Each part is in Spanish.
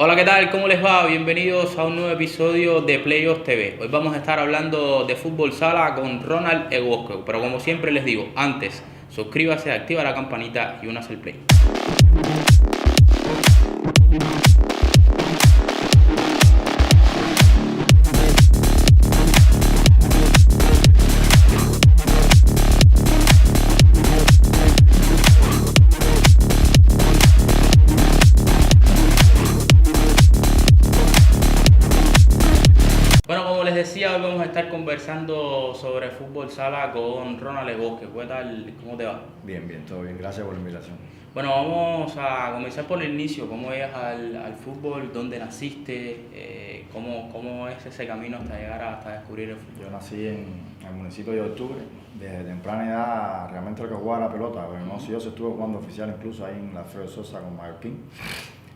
Hola, ¿qué tal? ¿Cómo les va? Bienvenidos a un nuevo episodio de Playoffs TV. Hoy vamos a estar hablando de fútbol sala con Ronald Egosco, pero como siempre les digo, antes, suscríbase, activa la campanita y únase al play. Bueno, como les decía, hoy vamos a estar conversando sobre fútbol sala con Ronald Egosco. ¿Qué tal? ¿Cómo te va? Bien, bien, todo bien. Gracias por la invitación. Bueno, vamos a comenzar por el inicio. ¿Cómo llegas al fútbol? ¿Dónde naciste? ¿Cómo es ese camino hasta llegar hasta descubrir el fútbol? Yo nací en el municipio de Octubre. Desde temprana edad realmente lo que jugaba la pelota. Pero no sé, yo estuve jugando oficial incluso ahí en la Alfredo Sosa con Mallorquín.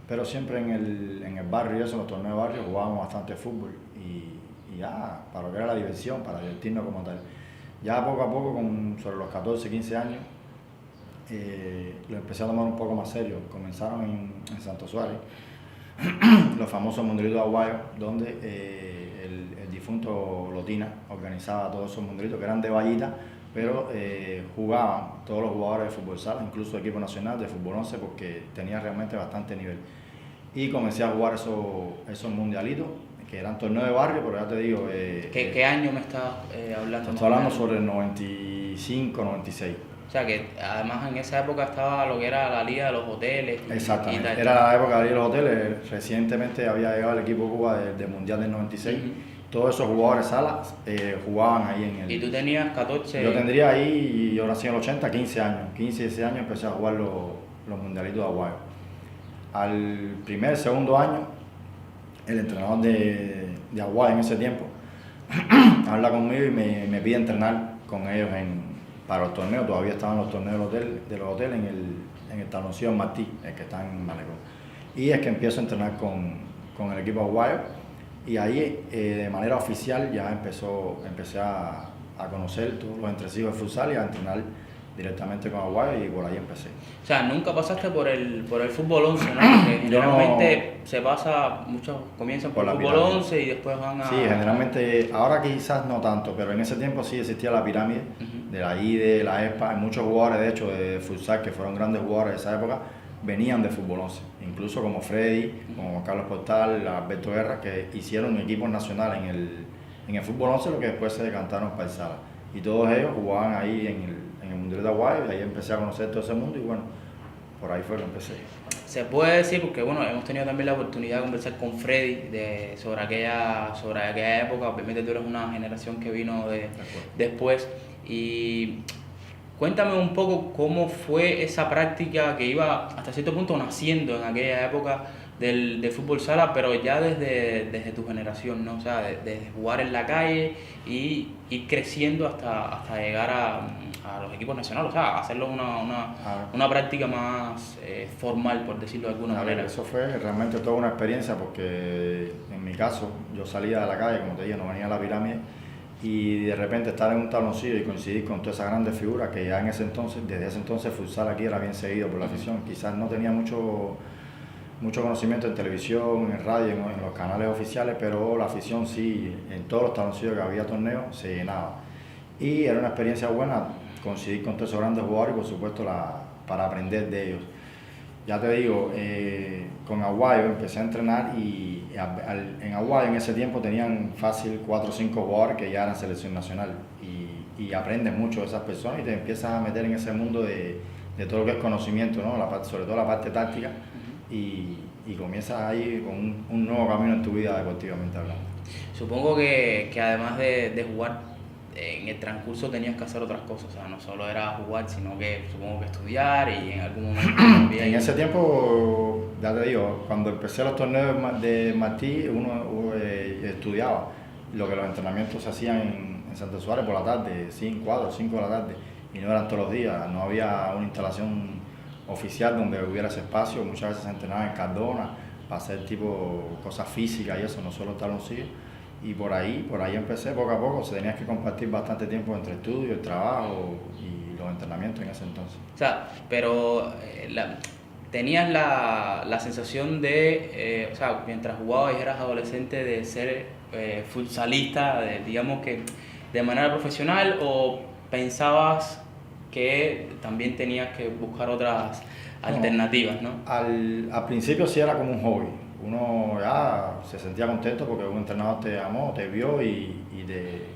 Pero siempre en el barrio y eso, en los torneos de barrio, jugábamos bastante fútbol. Y ya, para lo que era la diversión, para divertirnos como tal. Ya poco a poco, sobre los 14, 15 años, lo empecé a tomar un poco más serio. Comenzaron en Santo Suárez, los famosos Mundialitos de Aguayo, donde el difunto Lotina organizaba todos esos mundialitos que eran de vallita, pero jugaban todos los jugadores de fútbol sala, incluso equipo nacional de fútbol 11, porque tenía realmente bastante nivel. Y comencé a jugar esos mundialitos, que eran torneos de barrio, pero ya te digo... ¿Qué año me estás hablando? Estoy hablando sobre el 95, 96. O sea que además en esa época estaba lo que era la liga de los hoteles. Exactamente, tal. era la época de ir a los hoteles. Recientemente había llegado el equipo Cuba del Mundial del 96. Todos esos jugadores salas jugaban ahí en el... ¿Y tú tenías 14? Yo tendría ahí, yo nací en el 80, 15 años. 15, 16 años empecé a jugar los Mundialitos de Aguayo. Al segundo año, el entrenador de Aguayo en ese tiempo habla conmigo y me pide entrenar con ellos para los torneos. Todavía estaban los torneos de los hoteles en el Taloncillo Martí, el que está en Malecón. Y es que empiezo a entrenar con el equipo aguayo y ahí de manera oficial ya empecé a conocer todos los entresijos de futsal y a entrenar directamente con aguayo y por ahí empecé. O sea, nunca pasaste por el fútbol 11, ¿no? Porque generalmente se pasa, muchos comienzan por el fútbol 11 y después van a... Sí, generalmente, ahora quizás no tanto, pero en ese tiempo sí existía la pirámide de la IDE, la ESPA. Hay muchos jugadores, de hecho, de futsal que fueron grandes jugadores de esa época, venían de fútbol 11, incluso como Freddy, como Juan Carlos Portal, Alberto Guerra, que hicieron equipos nacionales en el fútbol 11, lo que después se decantaron para el sala. Y todos ellos jugaban ahí en el Mundial de Aguayo, y ahí empecé a conocer todo ese mundo y bueno, por ahí fue que empecé. Se puede decir, porque bueno, hemos tenido también la oportunidad de conversar con Freddy sobre aquella época. Obviamente tú eres una generación que vino después. Y cuéntame un poco cómo fue esa práctica que iba hasta cierto punto naciendo en aquella época del fútbol sala, pero ya desde tu generación, ¿no? O sea, desde jugar en la calle y ir creciendo hasta llegar a los equipos nacionales, o sea, hacerlo una práctica más formal, por decirlo de alguna manera. Eso fue realmente toda una experiencia porque en mi caso yo salía de la calle, como te dije, no venía a la pirámide y de repente estar en un taloncillo y coincidir con todas esas grandes figuras que ya desde ese entonces futsal aquí era bien seguido por la afición. Quizás no tenía mucho conocimiento en televisión, en radio, en los canales oficiales, pero la afición sí, en todos los taloncillos que había torneos se llenaba. Y era una experiencia buena coincidir con todos esos grandes jugadores y por supuesto para aprender de ellos. Ya te digo, con Aguayo empecé a entrenar y en Aguayo en ese tiempo tenían fácil 4 o 5 jugadores que ya eran selección nacional y aprendes mucho de esas personas y te empiezas a meter en ese mundo de todo lo que es conocimiento, ¿no? Sobre todo la parte táctica y comienzas ahí con un nuevo camino en tu vida deportivamente hablando. Supongo que además de jugar en el transcurso tenías que hacer otras cosas, o sea, no solo era jugar, sino que supongo que estudiar y en algún momento también... En ese tiempo, ya te digo, cuando empecé los torneos de Martí, uno estudiaba. Lo que los entrenamientos se hacían en Santo Suárez por la tarde, 4 o 5 de la tarde, y no eran todos los días, no había una instalación oficial donde hubiera ese espacio, muchas veces se entrenaba en Cardona para hacer tipo cosas físicas y eso, no solo taloncillo. Y por ahí empecé poco a poco, se tenía que compartir bastante tiempo entre estudio, el trabajo y los entrenamientos en ese entonces. O sea, pero ¿tenías la sensación de, o sea, mientras jugabas y eras adolescente, de ser futsalista, digamos que de manera profesional, o pensabas que también tenías que buscar otras alternativas, ¿no? Al principio sí era como un hobby. Uno ya se sentía contento porque un entrenador te amó, te vio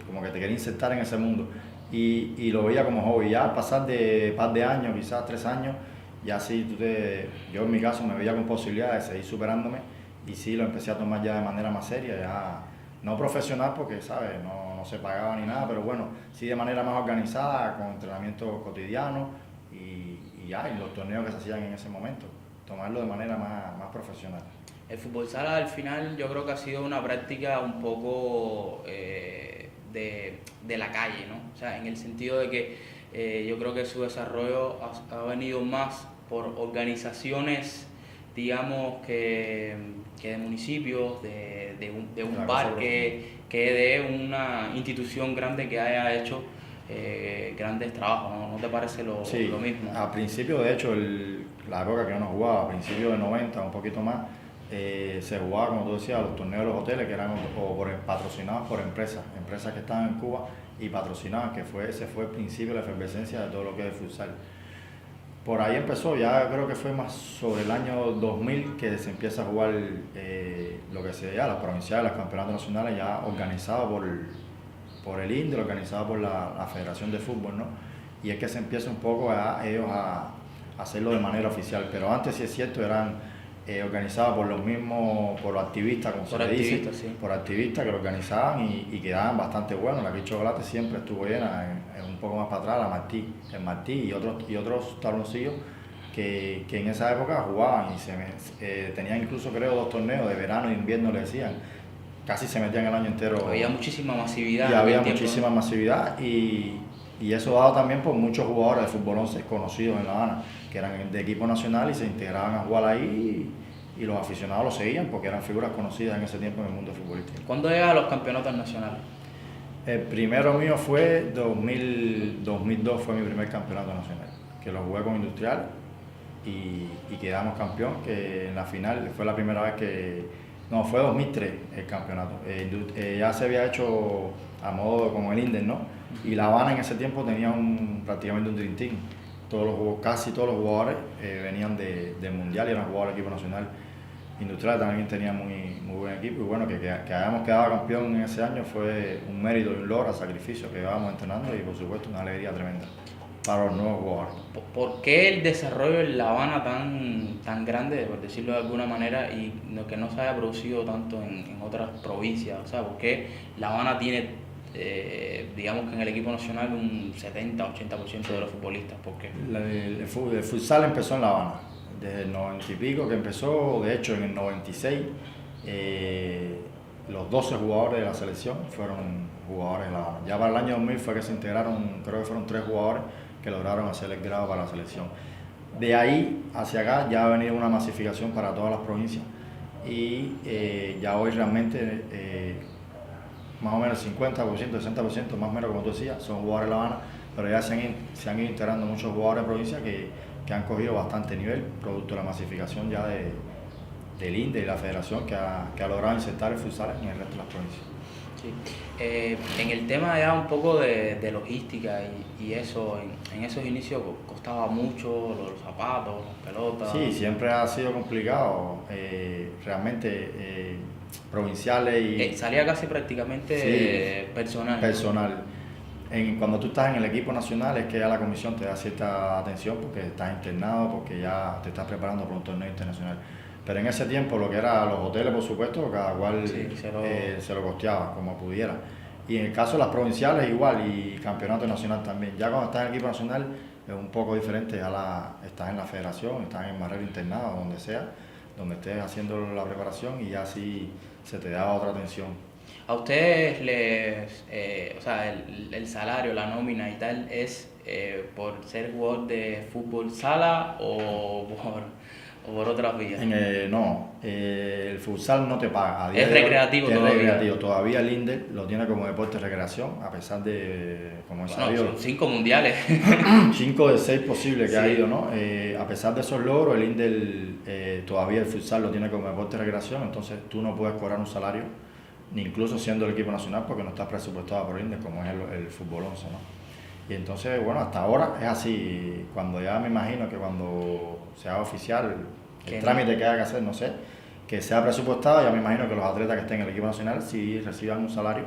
como que te quería insertar en ese mundo. Y lo veía como hobby. Ya al pasar de par de años, quizás 3 años, ya sí, yo en mi caso me veía con posibilidades de seguir superándome y sí lo empecé a tomar ya de manera más seria, ya no profesional porque, ¿sabes? No se pagaba ni nada, pero bueno, sí de manera más organizada, con entrenamiento cotidiano y los torneos que se hacían en ese momento, tomarlo de manera más profesional. El fútbol sala al final yo creo que ha sido una práctica un poco de la calle, ¿no? O sea, en el sentido de que yo creo que su desarrollo ha venido más por organizaciones, digamos, que de municipios, de un parque, que de una institución grande que haya hecho grandes trabajos, ¿no? ¿No te parece lo mismo? Al principio, de hecho, la época que yo no jugaba, a principios de 90, un poquito más, se jugaba, como tú decías, los torneos de los hoteles que eran patrocinados por empresas que estaban en Cuba y patrocinaban, ese fue el principio de la efervescencia de todo lo que es el futsal. Por ahí empezó, ya creo que fue más sobre el año 2000 que se empieza a jugar lo que se llama las provinciales, los campeonatos nacionales ya organizados por el INDE, organizado por la Federación de Fútbol, ¿no? Y es que se empieza un poco ellos a hacerlo de manera oficial, pero antes sí es cierto, eran organizados por por los activistas, como se le dice, sí. por activistas que lo organizaban y quedaban bastante buenos. La que Chocolate siempre estuvo llena, un poco más para atrás, el Martí y otros tabloncillos que en esa época jugaban y tenían incluso creo 2 torneos de verano e invierno, le decían. Casi se metían el año entero. Había muchísima masividad. Y había muchísima masividad y eso dado también por muchos jugadores de fútbol 11 conocidos en La Habana, que eran de equipo nacional y se integraban a jugar ahí y los aficionados lo seguían porque eran figuras conocidas en ese tiempo en el mundo futbolístico. ¿Cuándo llegas a los campeonatos nacionales? El primero mío fue 2002, fue mi primer campeonato nacional, que lo jugué con Industrial y quedamos campeón, que en la final fue la primera vez no, fue 2003 el campeonato. Ya se había hecho a modo como el INDER, ¿no? Y La Habana en ese tiempo tenía prácticamente un Dream Team. Casi todos los jugadores venían del Mundial y eran jugadores del equipo nacional. Industrial también tenía muy buen equipo y bueno, que hayamos quedado campeón en ese año fue un mérito y un logro, sacrificio que llevábamos entrenando y por supuesto una alegría tremenda para los nuevos jugadores. ¿Por qué el desarrollo en La Habana tan grande, por decirlo de alguna manera, y que no se haya producido tanto en otras provincias? O sea, ¿por qué La Habana tiene, digamos que en el equipo nacional, un 70-80% de los futbolistas? ¿Por qué? El futsal empezó en La Habana, desde el 90 y pico que empezó, de hecho en el 96, los 12 jugadores de la selección fueron jugadores de La Habana. Ya para el año 2000 fue que se integraron, creo que fueron 3 jugadores que lograron hacer el grado para la selección. De ahí hacia acá ya ha venido una masificación para todas las provincias y ya hoy realmente más o menos 50%, 60%, más o menos como tú decías, son jugadores de La Habana, pero ya se han ido integrando muchos jugadores de provincia que han cogido bastante nivel, producto de la masificación ya del INDE y la federación que ha logrado insertar el futsal en el resto de las provincias. Sí. En el tema ya un poco de logística y eso, en esos inicios costaba mucho los zapatos, las pelotas. Sí, siempre ha sido complicado, realmente provinciales y... salía casi prácticamente personal. Cuando tú estás en el equipo nacional es que ya la comisión te da cierta atención porque estás internado, porque ya te estás preparando para un torneo internacional. Pero en ese tiempo lo que era los hoteles, por supuesto, cada cual se lo costeaba como pudiera. Y en el caso de las provinciales igual y campeonato nacional también. Ya cuando estás en el equipo nacional es un poco diferente, ya estás en la federación, estás en el Marrero internado, donde sea, donde estés haciendo la preparación y ya sí se te da otra atención. ¿A ustedes o sea, el salario, la nómina y tal, es por ser jugador de fútbol sala o o por otras vías. No, el futsal no te paga. A día Es de hoy recreativo es todavía. recreativo. Todavía el INDE lo tiene como deporte de recreación, a pesar de, como he Bueno, sabido, son 5 mundiales. 5 de 6 posibles que Sí. ha ido, ¿no? A pesar de esos logros, el INDE todavía el futsal lo tiene como deporte de recreación, entonces tú no puedes cobrar un salario, ni incluso siendo el equipo nacional, porque no estás presupuestado por el INDE, como es el fútbol 11, ¿no? Y entonces, bueno, hasta ahora es así. Cuando ya me imagino que cuando se haga oficial el trámite que haya que hacer, no sé, que sea presupuestado, ya me imagino que los atletas que estén en el equipo nacional sí reciban un salario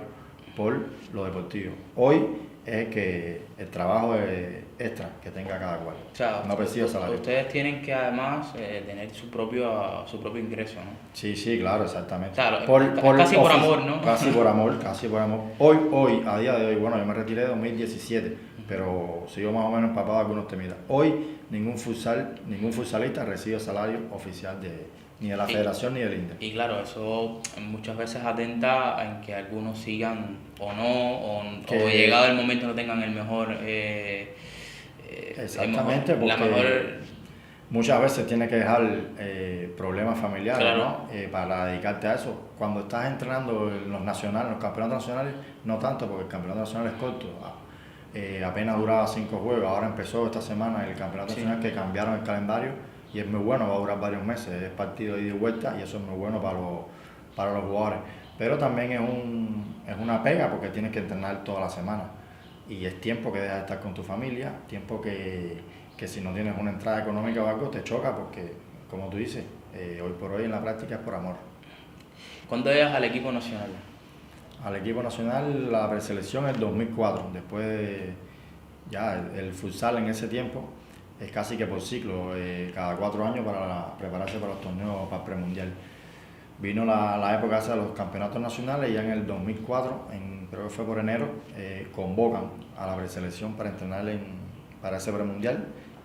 por lo deportivo. Hoy es que el trabajo extra que tenga cada cual. O sea, no percibe salario. ustedes tienen que además tener su propio ingreso, ¿no? Sí, claro, exactamente. Claro, casi por amor, ¿no? Casi por amor. Hoy, a día de hoy, bueno, yo me retiré de 2017, pero sigo más o menos empapado de algunos temitas. Hoy ningún futsalista recibe salario oficial ni de la federación ni del INDE. Y claro, eso muchas veces atenta en que algunos sigan o no, o llegado el momento no tengan el mejor... exactamente, la mejor... Muchas veces tienes que dejar problemas familiares, Claro. ¿no? Para dedicarte a eso. Cuando estás entrenando en los nacionales, en los campeonatos nacionales, no tanto, porque el campeonato nacional es corto. Apenas duraba 5 juegos. Ahora empezó esta semana el campeonato nacional, que cambiaron el calendario y es muy bueno, va a durar varios meses. Es partido de ida y vuelta y eso es muy bueno para los jugadores. Pero también es una pega porque tienes que entrenar toda la semana. Y es tiempo que dejas de estar con tu familia, tiempo que si no tienes una entrada económica o algo te choca porque, como tú dices, hoy por hoy en la práctica es por amor. ¿Cuándo llegas al equipo nacional? Al equipo nacional la preselección es 2004, después ya el futsal en ese tiempo es casi que por ciclo, cada 4 años para prepararse para los torneos para el premundial. Vino la época esa de los campeonatos nacionales y ya en el 2004, creo que fue por enero, convocan a la preselección para entrenar para ese premundial.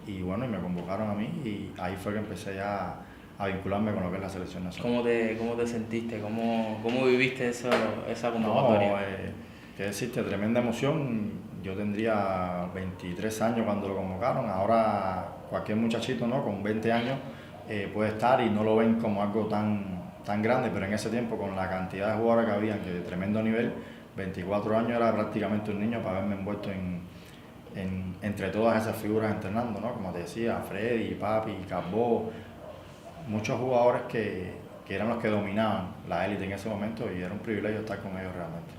Y bueno, y me convocaron a mí y ahí fue que empecé ya a vincularme con lo que es la selección nacional. ¿Cómo te sentiste? ¿Cómo viviste esa convocatoria? No, qué decirte, tremenda emoción. Yo tendría 23 años cuando lo convocaron. Ahora cualquier muchachito, ¿no? Con 20 años puede estar y no lo ven como algo tan grande, pero en ese tiempo con la cantidad de jugadores que habían, que de tremendo nivel, 24 años era prácticamente un niño para haberme envuelto entre todas esas figuras entrenando, ¿no? Como te decía, Freddy, Papi, Cabó, muchos jugadores que eran los que dominaban la élite en ese momento y era un privilegio estar con ellos realmente.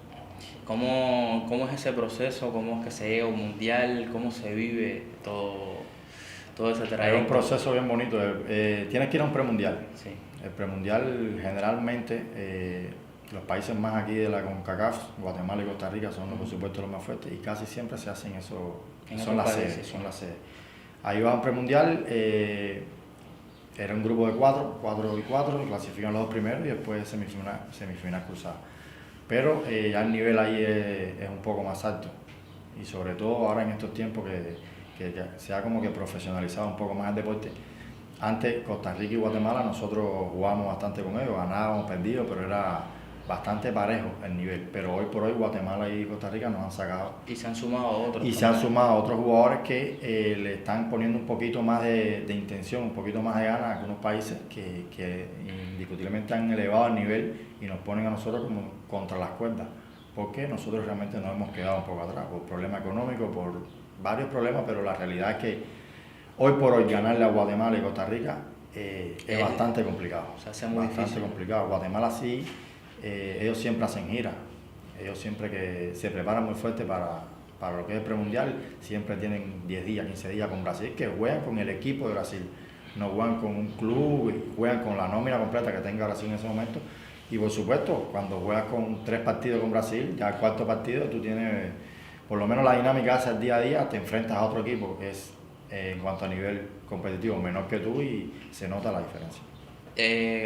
¿Cómo es ese proceso? ¿Cómo es que se llega a un mundial? ¿Cómo se vive todo ese trayecto? Es un proceso bien bonito. Tienes que ir a un premundial. Sí. El premundial generalmente, los países más aquí de la CONCACAF, Guatemala y Costa Rica son por supuesto los más fuertes y casi siempre se hacen eso, son las sedes. Ahí va a un premundial, era un grupo de 4 y 4, clasifican los 2 primeros y después semifinal cruzada. Pero ya el nivel ahí es un poco más alto y sobre todo ahora en estos tiempos que ya se ha como que profesionalizado un poco más el deporte. Antes Costa Rica y Guatemala nosotros jugábamos bastante con ellos, ganábamos, perdíamos, pero era bastante parejo el nivel. Pero hoy por hoy Guatemala y Costa Rica nos han sacado. Y se han sumado otros. Y se han sumado otros jugadores que le están poniendo un poquito más de intención, un poquito más de ganas a algunos países que indiscutiblemente han elevado el nivel y nos ponen a nosotros como contra las cuerdas. Porque nosotros realmente nos hemos quedado un poco atrás por problemas económicos, por varios problemas, pero la realidad es que hoy por hoy ganarle a Guatemala y Costa Rica es bastante complicado. Se hace muy difícil. Complicado. Guatemala sí, ellos siempre hacen giras. Ellos siempre que se preparan muy fuerte para lo que es el premundial, siempre tienen 10 días, 15 días con Brasil, que juegan con el equipo de Brasil. No juegan con un club, juegan con la nómina completa que tenga Brasil en ese momento. Y por supuesto, cuando juegas con 3 partidos con Brasil, ya el 4.º partido tú tienes, por lo menos la dinámica esa el día a día, te enfrentas a otro equipo que es en cuanto a nivel competitivo menor que tú y se nota la diferencia.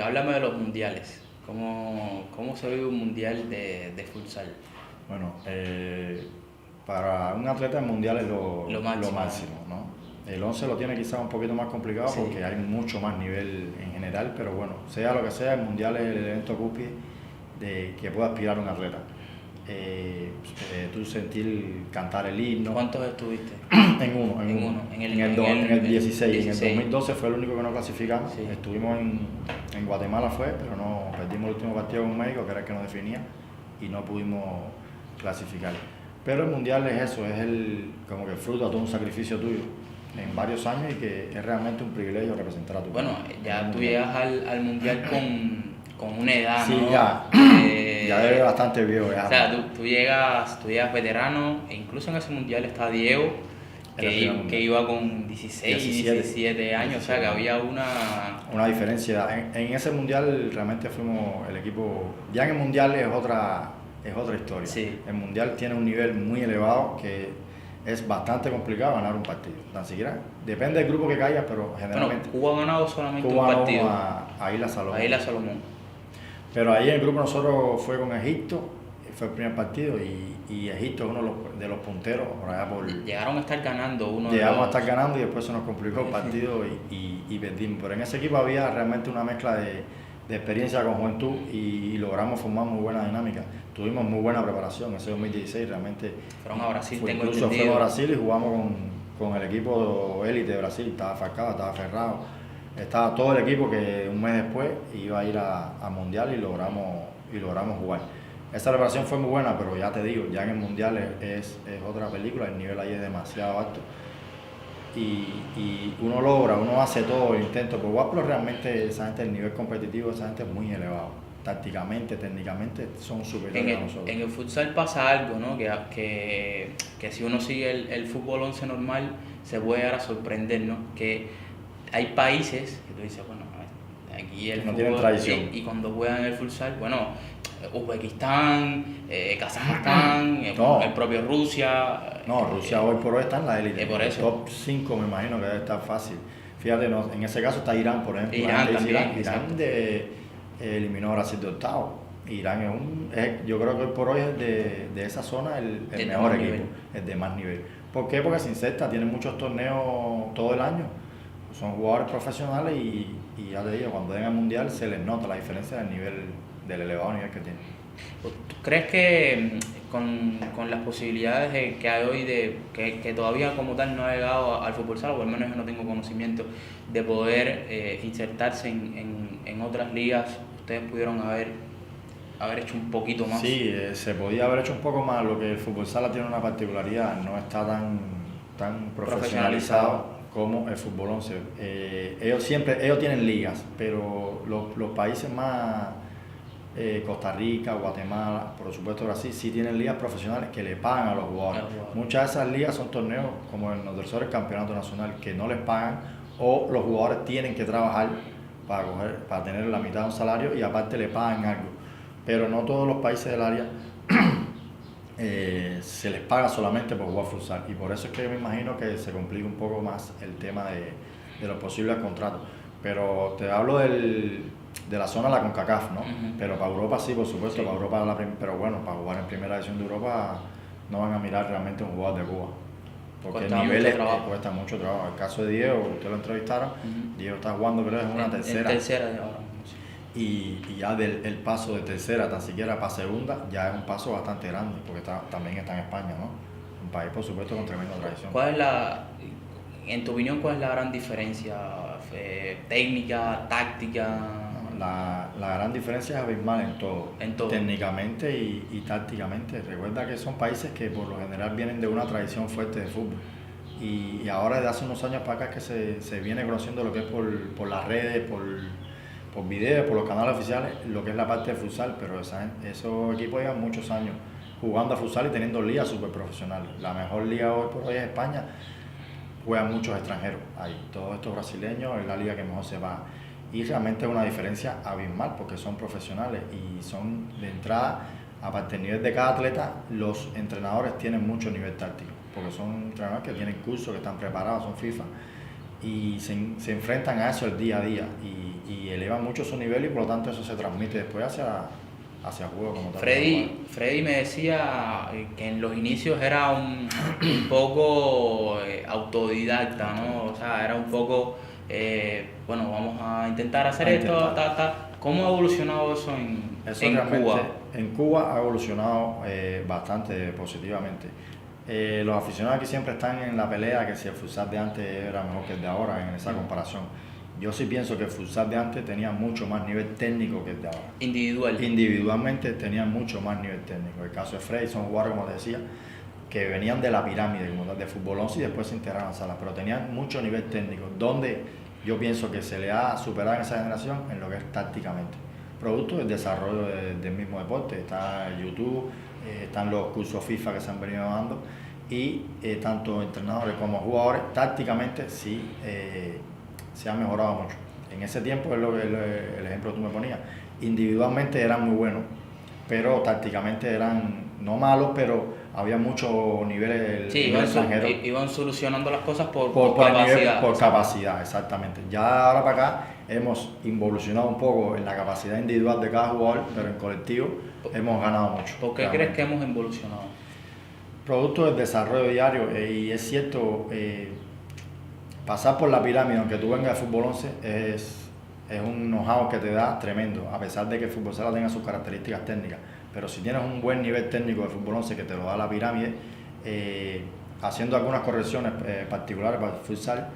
Háblame de los mundiales. ¿Cómo se vive un mundial de futsal? Bueno, para un atleta el mundial es lo máximo, ¿no? El 11 lo tiene quizás un poquito más complicado porque hay mucho más nivel en general, pero bueno, sea lo que sea, el mundial es el evento cúspide que puede aspirar un atleta. tú sentir cantar el himno. ¿Cuántos estuviste? En uno. En el 16. En el 2012 fue el único que no clasificamos. Sí. Estuvimos en Guatemala pero no perdimos el último partido con México, que era el que nos definía, y no pudimos clasificar. Pero el mundial es eso, es como que fruto de todo un sacrificio tuyo en varios años y que es realmente un privilegio representar a tu país. Bueno, ya tú llegas al mundial con una edad, sí, ¿no? ya eres bastante viejo. Ya. O sea, tú llegas veterano, e incluso en ese mundial está Diego, que iba con 17 años, 17. O sea, que había una diferencia. En ese mundial realmente fuimos el equipo, ya en el mundial es otra historia. Sí. El mundial tiene un nivel muy elevado que es bastante complicado ganar un partido. Tan siquiera, depende del grupo que caiga, pero generalmente. Bueno, Cuba ha ganado solamente un partido. A Isla Salomón. Pero ahí en el grupo nosotros fue con Egipto, fue el primer partido y Egipto es uno de los punteros. Por allá llegaron a estar ganando Llegamos a estar ganando y después se nos complicó el partido y perdimos. Pero en ese equipo había realmente una mezcla de experiencia con juventud y logramos formar muy buena dinámica. Tuvimos muy buena preparación ese 2016, realmente. Fueron a Brasil, incluso fuimos a Brasil y jugamos con el equipo élite de Brasil. Estaba Falcao, estaba Ferrao, estaba todo el equipo que un mes después iba a ir a Mundial y logramos jugar. Esa preparación fue muy buena, pero ya te digo, ya en el Mundial es otra película, el nivel ahí es demasiado alto. Y uno hace todo el intento por jugar, pero realmente esa gente, el nivel competitivo de esa gente es muy elevado. Tácticamente, técnicamente son superiores a nosotros. En el futsal pasa algo, ¿no? Que si uno sigue el fútbol 11 normal, se puede llegar a sorprender, ¿no? Que hay países que tú dices, bueno, aquí el no fútbol, tienen tradición. Y cuando juegan el futsal, bueno, Uzbekistán, Kazajstán, el propio Rusia. No, Rusia hoy por hoy está en la élite. Por eso. Top 5 me imagino que debe estar fácil. Fíjate, en ese caso está Irán, por ejemplo. Irán también. Irán eliminó a Brasil de octavo. Irán yo creo que hoy por hoy es de esa zona el mejor equipo, el de más nivel. ¿Por qué? Porque se inserta, tienen muchos torneos todo el año. Son jugadores profesionales y ya te digo, cuando llegan al mundial se les nota la diferencia del elevado nivel que tienen. ¿Tú crees que con las posibilidades que hay hoy que todavía como tal no ha llegado al fútbol sala, o al menos yo no tengo conocimiento, de poder insertarse en otras ligas, ustedes pudieron haber hecho un poquito más? Sí, se podía haber hecho un poco más. Lo que el fútbol sala tiene una particularidad, no está tan profesionalizado como el fútbol 11. Ellos tienen ligas, pero los países más, Costa Rica, Guatemala, por supuesto Brasil, sí tienen ligas profesionales que le pagan a los jugadores. Muchas de esas ligas son torneos como el tercer campeonato nacional que no les pagan, o los jugadores tienen que trabajar para tener la mitad de un salario y aparte le pagan algo. Pero no todos los países del área se les paga solamente por jugar futsal, y por eso es que yo me imagino que se complica un poco más el tema de los posibles contratos. Pero te hablo de la zona de la CONCACAF, ¿no? Uh-huh. Pero para Europa sí, por supuesto, sí. Para Europa pero bueno, para jugar en primera división de Europa no van a mirar realmente un jugador de Cuba, porque el nivel cuesta mucho trabajo. El caso de Diego, ustedes lo entrevistaron, uh-huh. Diego está jugando, creo que es una tercera. Tercera de ahora. Y ya el paso de tercera tan siquiera para segunda ya es un paso bastante grande, porque también está en España, ¿no? Un país, por supuesto, con tremenda tradición. En tu opinión, cuál es la gran diferencia técnica, táctica? La gran diferencia es abismal en todo. Técnicamente y tácticamente. Recuerda que son países que por lo general vienen de una tradición fuerte de fútbol. Y ahora desde hace unos años para acá es que se viene conociendo lo que es por las redes, por videos, por los canales oficiales, lo que es la parte de futsal, pero esos equipos llevan muchos años jugando a futsal y teniendo ligas súper profesionales. La mejor liga hoy por hoy es España, juegan muchos extranjeros ahí, todos estos brasileños, es la liga que mejor se va. Y realmente es una diferencia abismal porque son profesionales y son de entrada, aparte del nivel de cada atleta, los entrenadores tienen mucho nivel táctico, porque son entrenadores que tienen cursos, que están preparados, son FIFA, y se enfrentan a eso el día a día y elevan mucho su nivel y por lo tanto eso se transmite después hacia juego como tal. Freddy me decía que en los inicios era un poco autodidacta, ¿no? O sea, era un poco, bueno, vamos a intentar hacer esto, ¿Cómo ha evolucionado eso en Cuba? En Cuba ha evolucionado bastante positivamente. Los aficionados aquí siempre están en la pelea que si el futsal de antes era mejor que el de ahora en esa comparación. Yo sí pienso que el futsal de antes tenía mucho más nivel técnico que el de ahora. Individualmente tenía mucho más nivel técnico. El caso de Frey son jugadores, como te decía, que venían de la pirámide, como tal, de fútbol 11 y después se integraron a salas, pero tenían mucho nivel técnico, donde yo pienso que se le ha superado en esa generación en lo que es tácticamente. Producto del desarrollo del mismo deporte, está YouTube, están los cursos FIFA que se han venido dando y tanto entrenadores como jugadores, tácticamente sí se ha mejorado mucho. En ese tiempo es lo que el ejemplo que tú me ponías, individualmente eran muy buenos, pero tácticamente eran no malos, pero había muchos niveles extranjeros. Iban solucionando las cosas por capacidad. Por capacidad, exactamente. Ya ahora para acá hemos involucionado un poco en la capacidad individual de cada jugador, pero en colectivo hemos ganado mucho. ¿Por qué crees que hemos involucionado? Producto del desarrollo diario, y es cierto, pasar por la pirámide, aunque tú vengas de fútbol 11, es un know-how que te da tremendo, a pesar de que el fútbol sala tenga sus características técnicas. Pero si tienes un buen nivel técnico de fútbol 11 que te lo da la pirámide, haciendo algunas correcciones particulares para el futsal,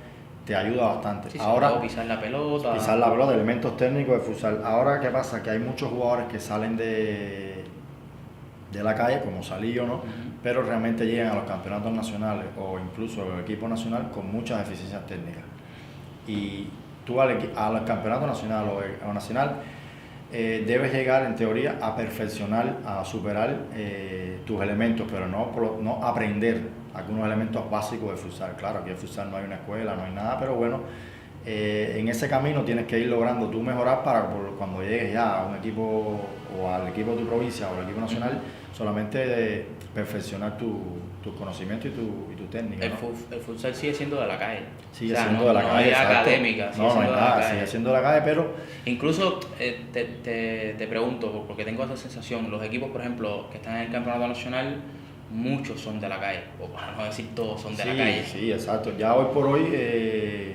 te ayuda bastante. Sí, ahora pisar la pelota, elementos técnicos de futsal. Ahora, ¿qué pasa? Que hay muchos jugadores que salen de la calle, como salí yo, ¿no? Pero realmente llegan a los campeonatos nacionales o incluso al equipo nacional con muchas deficiencias técnicas. Y tú al campeonato nacional o nacional debes llegar en teoría a perfeccionar, a superar tus elementos, pero no aprender algunos elementos básicos de futsal. Claro, aquí en futsal no hay una escuela, no hay nada, pero bueno, en ese camino tienes que ir logrando tú mejorar para cuando llegues ya a un equipo o al equipo de tu provincia o al equipo nacional, solamente perfeccionar tus conocimientos y tu técnica. El futsal sigue siendo de la calle. Sigue siendo de la calle. No hay académica, no hay nada, sigue siendo de la calle, pero... Incluso te pregunto, porque tengo esa sensación, los equipos, por ejemplo, que están en el campeonato nacional, muchos son de la calle, o para no decir todos son de la calle. Sí, exacto. Ya hoy por hoy,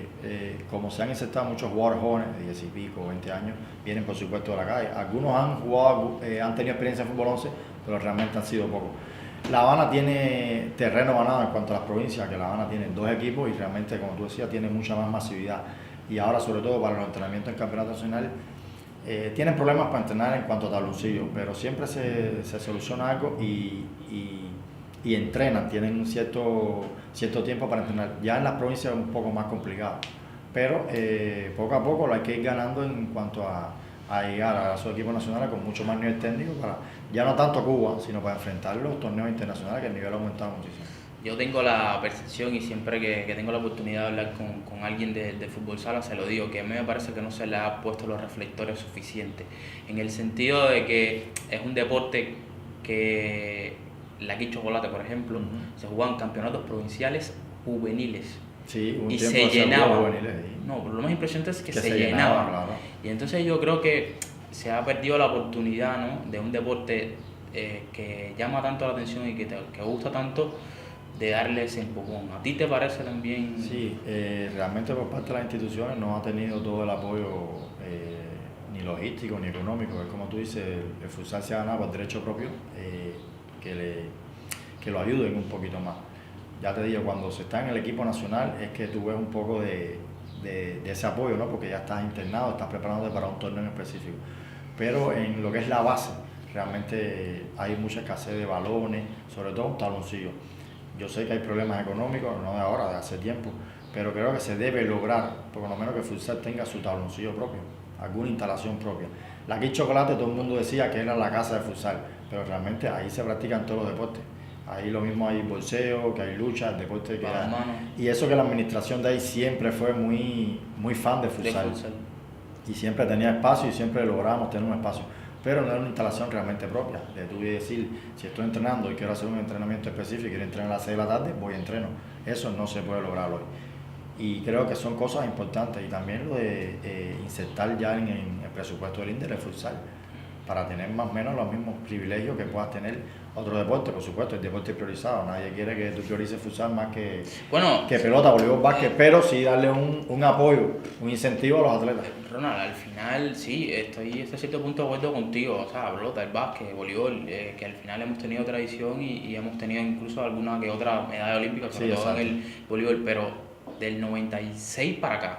como se han insertado muchos jugadores jóvenes, de 10 y pico, 20 años, vienen por supuesto de la calle. Algunos han jugado, han tenido experiencia en fútbol 11, pero realmente han sido pocos. La Habana tiene terreno ganado en cuanto a las provincias, que La Habana tiene 2 equipos y realmente, como tú decías, tiene mucha más masividad. Y ahora, sobre todo para los entrenamientos en campeonato nacional, tienen problemas para entrenar en cuanto a tabloncillo, pero siempre se soluciona algo y entrenan, tienen un cierto tiempo para entrenar. Ya en las provincias es un poco más complicado, pero poco a poco lo hay que ir ganando en cuanto a llegar a su equipo nacional con mucho más nivel técnico, para ya no tanto Cuba, sino para enfrentar los torneos internacionales, que el nivel ha aumentado muchísimo. Yo tengo la percepción, y siempre que tengo la oportunidad de hablar con alguien de fútbol sala, se lo digo, que a mí me parece que no se le ha puesto los reflectores suficientes, en el sentido de que es un deporte que aquí Chocolate, por ejemplo, se jugaban campeonatos provinciales juveniles. Sí, y se llenaban. ¿Sí? No, pero lo más impresionante es que se llenaban. Claro. Y entonces yo creo que se ha perdido la oportunidad, ¿no?, de un deporte que llama tanto la atención y que gusta tanto, de darle ese empujón. ¿A ti te parece también? Sí, realmente por parte de las instituciones no ha tenido todo el apoyo ni logístico ni económico. Es como tú dices, el futsal se ha ganado por derecho propio, que lo ayuden un poquito más. Ya te digo, cuando se está en el equipo nacional es que tú ves un poco de ese apoyo, ¿no? Porque ya estás internado, estás preparándote para un torneo en específico. Pero en lo que es la base, realmente hay mucha escasez de balones, sobre todo un tabloncillo. Yo sé que hay problemas económicos, no de ahora, de hace tiempo, pero creo que se debe lograr, por lo menos que el futsal tenga su tabloncillo propio, alguna instalación propia. La Aquí Chocolate, todo el mundo decía que era la casa de futsal, pero realmente ahí se practican todos los deportes. Ahí lo mismo hay bolseo, que hay lucha, deporte que hay. Y eso que la administración de ahí siempre fue muy fan de futsal. Y siempre tenía espacio y siempre logramos tener un espacio. Pero no era una instalación realmente propia. De tú decir, si estoy entrenando y quiero hacer un entrenamiento específico y quiero entrenar a las 6 de la tarde, voy a entreno. Eso no se puede lograr hoy. Y creo que son cosas importantes. Y también lo de insertar ya en el presupuesto del INDER el futsal, para tener más o menos los mismos privilegios que puedas tener otro deporte. Por supuesto, el deporte es priorizado, nadie quiere que tú priorices futsal más que pelota, voleibol, básquet, pero sí darle un apoyo, un incentivo a los atletas. Ronald, al final sí, estoy hasta cierto punto de acuerdo contigo, o sea, pelota, el básquet, el voleibol, que al final hemos tenido tradición y hemos tenido incluso alguna que otra medalla olímpica, sobre todo en el voleibol, pero del 96 para acá,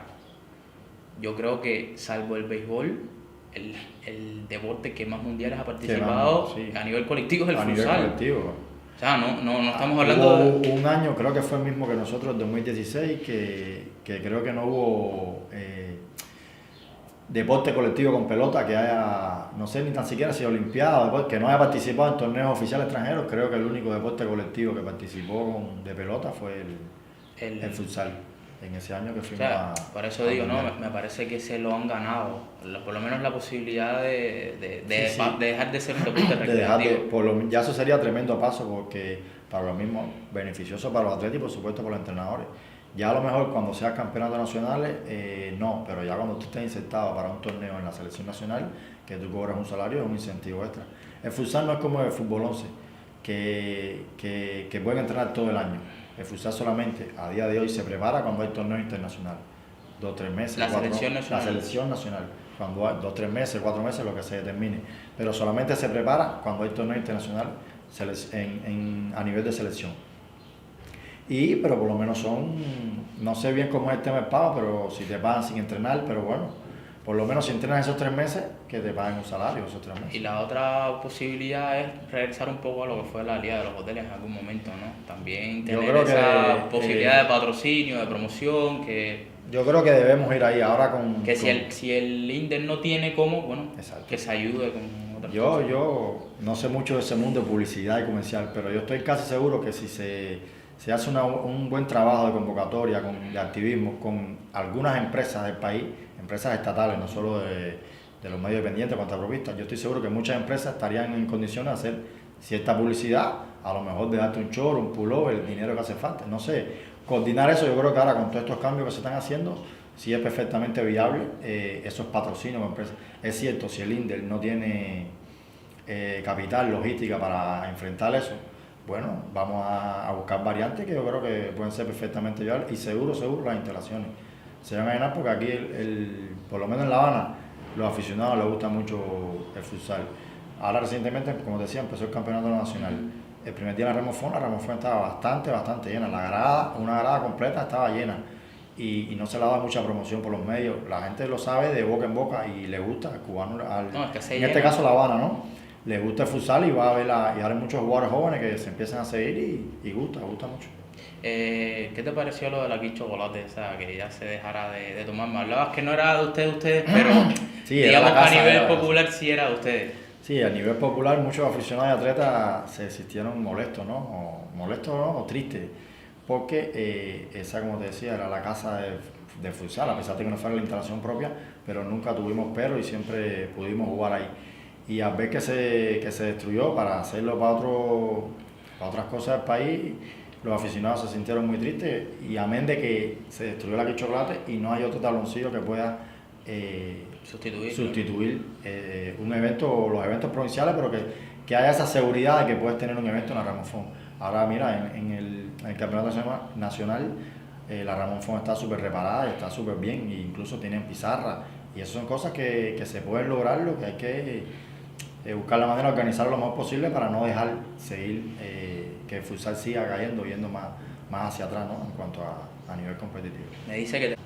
yo creo que salvo el béisbol, el deporte que más mundiales ha participado a nivel colectivo es el futsal. A nivel colectivo. O sea, no estamos hablando de... un año, creo que fue el mismo que nosotros, 2016, que creo que no hubo deporte colectivo con pelota que haya, no sé, ni tan siquiera sido olimpiada, que no haya participado en torneos oficiales extranjeros. Creo que el único deporte colectivo que participó de pelota fue el futsal. En ese año que fuimos por eso digo, ¿no? Me parece que se lo han ganado, por lo menos la posibilidad de dejar de ser un deporte recreativo. Ya eso sería tremendo paso, porque para lo mismo beneficioso para los atletas y por supuesto para los entrenadores. Ya a lo mejor cuando seas campeonatos nacionales, no, pero ya cuando tú estés insertado para un torneo en la selección nacional, que tú cobras un salario, es un incentivo extra. El futsal no es como el fútbol 11, que pueden entrenar todo el año. El futsal solamente a día de hoy se prepara cuando hay torneos internacionales, 2 o 3 meses. La selección nacional, cuando hay 2 o 3 meses, 4 meses, lo que se determine. Pero solamente se prepara cuando hay torneos internacionales a nivel de selección. Pero por lo menos no sé bien cómo es el tema del pago, pero si te pagan sin entrenar, pero bueno, por lo menos si entrenas esos 3 meses, que te paguen un salario esos 3 meses. Y la otra posibilidad es regresar un poco a lo que fue la Liga de los Hoteles en algún momento, ¿no? También tener esa posibilidad de patrocinio, de promoción, que... Yo creo que debemos ir ahí ahora con... Si el INDER no tiene cómo, bueno, exacto, que se ayude con otras cosas. Yo no sé mucho de ese mundo de publicidad y comercial, pero yo estoy casi seguro que si se hace un buen trabajo de convocatoria, de activismo con algunas empresas del país, empresas estatales, no solo de los medios dependientes, contrapropistas, yo estoy seguro que muchas empresas estarían en condiciones de hacer cierta publicidad, a lo mejor de darte un short, un pullover, el dinero que hace falta, no sé, coordinar eso. Yo creo que ahora con todos estos cambios que se están haciendo, sí es perfectamente viable esos patrocinios con empresas. Es cierto, si el INDER no tiene capital, logística para enfrentar eso, bueno, vamos a buscar variantes que yo creo que pueden ser perfectamente viables y seguro las instalaciones se van a llenar, porque aquí, por lo menos en La Habana, los aficionados les gusta mucho el futsal. Ahora recientemente, como decía, empezó el campeonato nacional. El primer día en la Ramón Fon estaba bastante llena. Una grada completa estaba llena y no se le ha dado mucha promoción por los medios. La gente lo sabe de boca en boca y le gusta al cubano, en este caso La Habana, ¿no? Le gusta el futsal y va a ver y ahora hay muchos jugadores jóvenes que se empiezan a seguir y gusta mucho. ¿Qué te pareció lo de la Kiss Chocolate? O sea, que ya se dejara de tomar. Me hablabas que no era de ustedes, pero sí, digamos que a nivel popular sí era de ustedes. Sí, a nivel popular muchos aficionados y atletas se sintieron molestos, ¿no? O tristes, porque esa, como te decía, era la casa de futsal, a pesar de que no fuera la instalación propia, pero nunca tuvimos pero y siempre pudimos jugar ahí. Y al ver que se destruyó para hacerlo para otras cosas del país, los aficionados se sintieron muy tristes, y amén de que se destruyó la Kiss Chocolate y no hay otro tabloncillo que pueda sustituir un evento, los eventos provinciales, pero que haya esa seguridad de que puedes tener un evento en la Ramón Fon. Ahora mira, en el campeonato nacional, la Ramón Fon está súper reparada y está súper bien, e incluso tienen pizarra, y esas son cosas que se pueden lograr. Lo que hay que buscar la manera de organizarlo lo mejor posible para no dejar seguir que el futsal siga cayendo, yendo más hacia atrás, ¿no? En cuanto a nivel competitivo. Me dice que...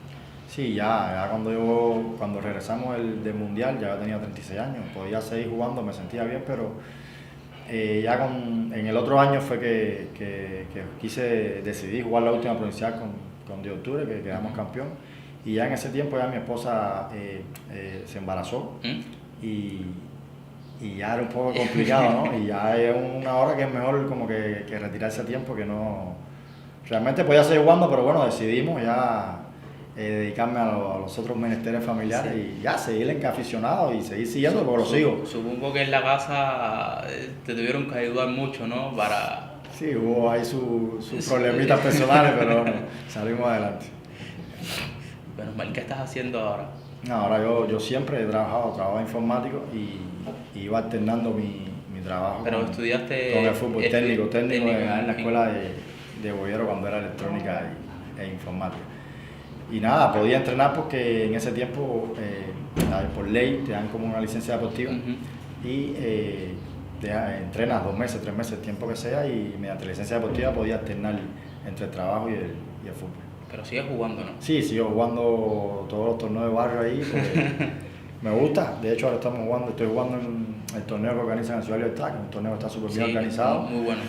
Sí, ya cuando regresamos del Mundial, ya tenía 36 años, podía seguir jugando, me sentía bien, pero en el otro año fue que decidí jugar la última provincial con de octubre, que quedamos campeón, y ya en ese tiempo ya mi esposa se embarazó y ya era un poco complicado, ¿no? Y ya es una hora que es mejor como que retirarse a tiempo, que no... Realmente podía seguir jugando, pero bueno, decidimos ya dedicarme a los otros menesteres familiares, sí, y ya seguir aficionado y seguir siguiendo, porque lo sigo. Supongo que en la casa te tuvieron que ayudar mucho, ¿no? Sí, hubo ahí sus problemitas personales, pero bueno, salimos adelante. Bueno, mal, ¿qué estás haciendo ahora? No, ahora yo siempre he trabajado, trabajo informático y iba alternando mi trabajo Pero con estudiaste... el fútbol técnico en la escuela en- de Boyero cuando era electrónica e informática. Y nada, podía entrenar porque en ese tiempo, por ley, te dan como una licencia deportiva Ujú. y entrenas 2 meses, 3 meses, el tiempo que sea, y mediante licencia deportiva podía alternar entre el trabajo y el fútbol. Pero sigues jugando, ¿no? Sí, sigo jugando todos los torneos de barrio ahí, porque me gusta. De hecho, ahora estoy jugando en el torneo que organiza en Ciudad Libertad, que es un torneo que está súper bien Sí, organizado. muy bueno.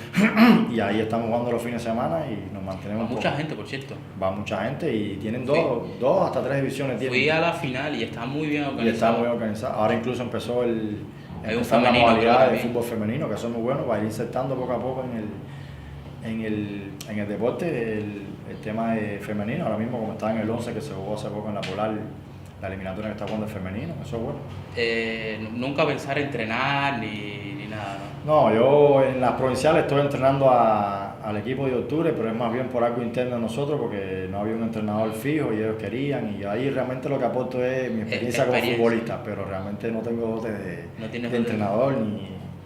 Y ahí estamos jugando los fines de semana y nos Va mantenemos. mucha gente, por cierto. Va mucha gente y tienen Fui- dos hasta 3 divisiones. Fui a la final y está muy bien Y está organizado. muy organizado. Ahora incluso empezó Hay un empezó la femenino, creo, modalidad de también. fútbol femenino, que eso es muy bueno, para ir insertando poco a poco en el deporte el tema de femenino. Ahora mismo, como está en el 11 que se jugó hace poco en la Polar, la eliminatoria que está jugando es femenino, eso es bueno. Nunca pensar en entrenar ni nada, ¿no? No, yo en las provinciales estoy entrenando al equipo de octubre, pero es más bien por algo interno de nosotros, porque no había un entrenador fijo y ellos querían, y ahí realmente lo que aporto es mi experiencia como futbolista, pero realmente no tengo dote No tienes de dote. entrenador,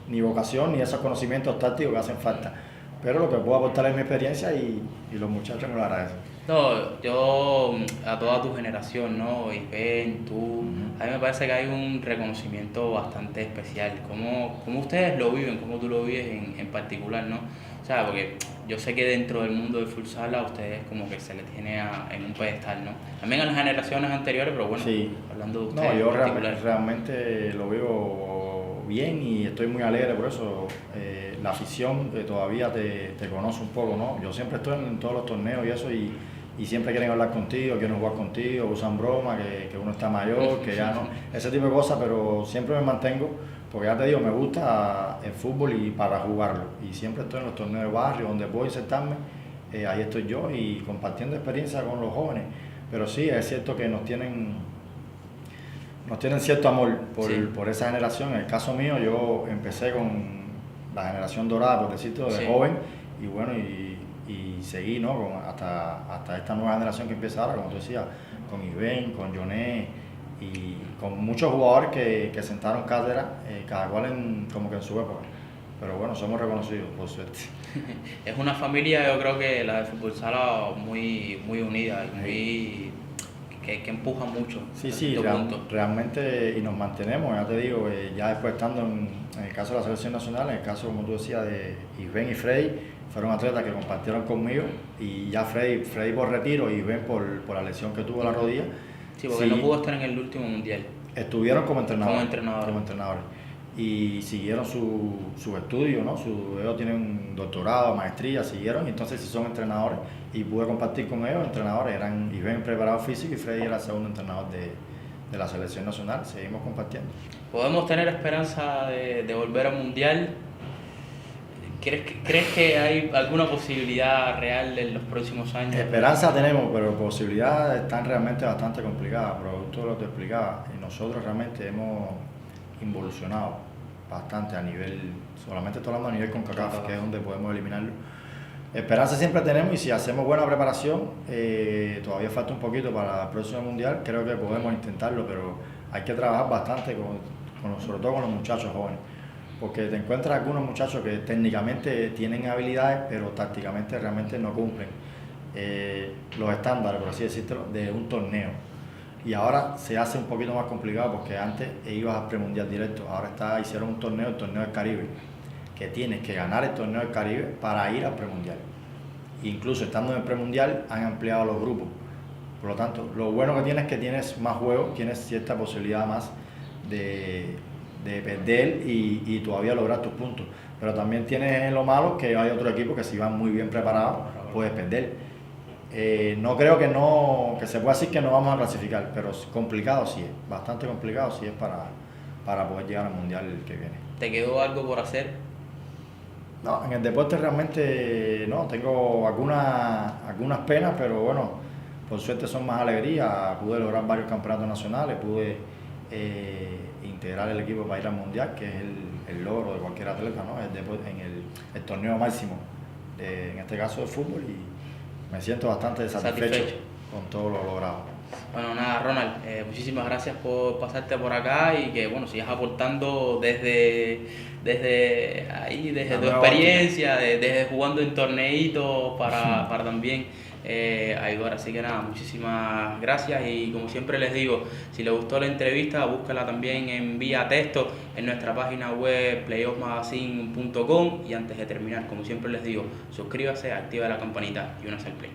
ni vocación, ni esos conocimientos tácticos que hacen falta. Pero lo que puedo aportar es mi experiencia y los muchachos me lo agradecen. No, yo a toda tu generación, ¿no? Isben, tú, a mí me parece que hay un reconocimiento bastante especial. ¿Cómo ustedes lo viven? ¿Cómo tú lo vives en particular, no? O sea, porque yo sé que dentro del mundo del futsal a ustedes como que se les tiene en un pedestal, ¿no? También a las generaciones anteriores, pero bueno, Sí. hablando de ustedes No, yo en particular. realmente lo veo bien y estoy muy alegre por eso. La afición todavía te conoce un poco, ¿no? Yo siempre estoy en todos los torneos y eso, y siempre quieren hablar contigo, quieren jugar contigo, usan broma, que uno está mayor, que ya no, ese tipo de cosas, pero siempre me mantengo, porque ya te digo, me gusta el fútbol y para jugarlo, y siempre estoy en los torneos de barrio, donde puedo insertarme, ahí estoy yo y compartiendo experiencia con los jóvenes, pero sí, es cierto que nos tienen cierto amor Sí. por esa generación. En el caso mío, yo empecé con la generación dorada, por decirlo, de Sí. joven, y bueno, y seguí, ¿no? Hasta esta nueva generación que empieza ahora, como tú decías, con Isben, con Joné, y con muchos jugadores que sentaron cátedra, cada cual como que en su época. Pero bueno, somos reconocidos, por suerte. Es una familia, yo creo que la de Fútbol Sala muy, muy unida y muy que empuja mucho. Sí, a sí, cierto punto. realmente, y nos mantenemos, ya te digo, ya después estando en el caso de la selección nacional, en el caso, como tú decías, de Isben y Freddy, fueron atletas que compartieron conmigo, y ya Freddy por retiro y Isben por la lesión que tuvo en la rodilla. Sí, porque no pudo estar en el último mundial. Estuvieron como entrenadores. Como entrenadores. Y siguieron sus estudios, ¿no? Ellos tienen doctorado, maestría, siguieron, y entonces si son entrenadores, y pude compartir con ellos, entrenadores, eran Isben preparado físico y Freddy era el segundo entrenador de la selección nacional, seguimos compartiendo. ¿Podemos tener esperanza de volver al mundial? ¿Crees que hay alguna posibilidad real en los próximos años? Esperanza tenemos, pero posibilidades están realmente bastante complicadas, producto de lo que te explicaba, y nosotros realmente hemos involucionado bastante a nivel, solamente estoy hablando a nivel CONCACAF, que es donde podemos eliminarlo. Esperanza siempre tenemos, y si hacemos buena preparación, todavía falta un poquito para el próximo mundial, creo que podemos intentarlo, pero hay que trabajar bastante, sobre todo con los muchachos jóvenes, porque te encuentras algunos muchachos que técnicamente tienen habilidades, pero tácticamente realmente no cumplen los estándares, por así decirlo, de un torneo. Y ahora se hace un poquito más complicado, porque antes ibas al premundial directo, ahora hicieron un torneo, el torneo del Caribe, que tienes que ganar el torneo del Caribe para ir al premundial. Incluso estando en el premundial han ampliado los grupos. Por lo tanto, lo bueno que tienes es que tienes más juegos, tienes cierta posibilidad más de perder y todavía lograr tus puntos. Pero también tienes lo malo que hay otro equipo que si van muy bien preparados puedes perder. No creo que se pueda decir que no vamos a clasificar, pero complicado sí es, bastante complicado sí es para poder llegar al mundial que viene. ¿Te quedó algo por hacer? No, en el deporte realmente no, tengo algunas penas, pero bueno, por suerte son más alegrías. Pude lograr varios campeonatos nacionales, pude integrar el equipo para ir al mundial, que es el logro de cualquier atleta, ¿no? En el torneo máximo, en este caso de fútbol, y me siento bastante satisfecho con todo lo logrado. Bueno, nada, nada, Ronald, muchísimas gracias por pasarte por acá y que, bueno, sigas aportando desde ahí, desde tu experiencia, desde jugando en torneitos para también ayudar. Así que nada, muchísimas gracias y como siempre les digo, si les gustó la entrevista, búscala también en vía texto en nuestra página web playoffmagazine.com y antes de terminar, como siempre les digo, suscríbase, activa la campanita y únase al play.